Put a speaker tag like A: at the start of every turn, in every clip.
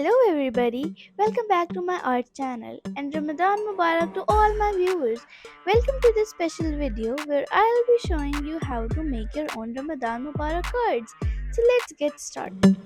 A: Hello everybody, welcome back to my art channel and Ramadan Mubarak to all my viewers. Welcome to this special video where I'll be showing you how to make your own Ramadan Mubarak cards. So let's get started.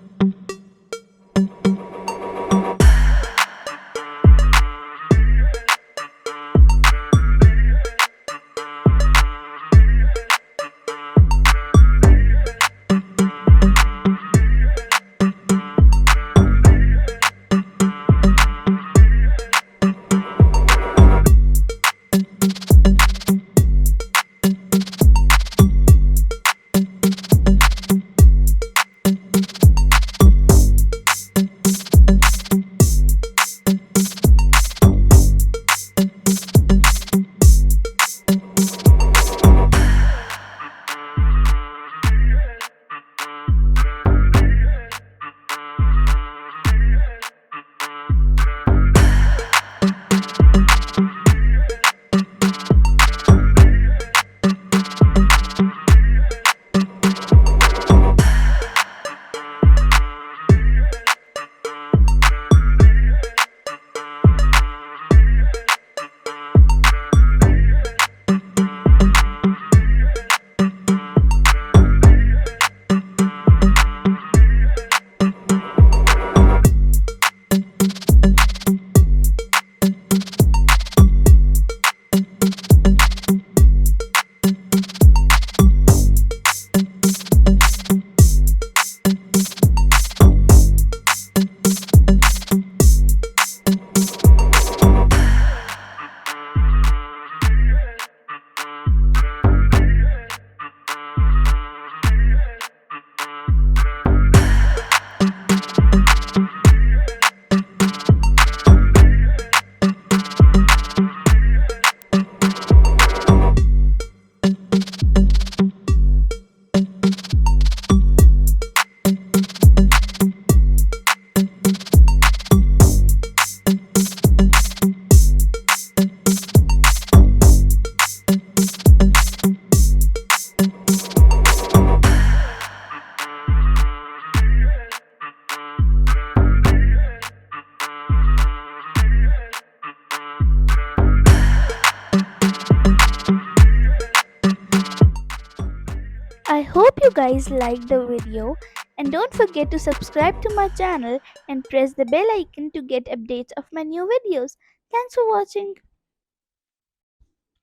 A: I hope you guys liked the video and don't forget to subscribe to my channel and press the bell icon to get updates of my new videos. Thanks for watching.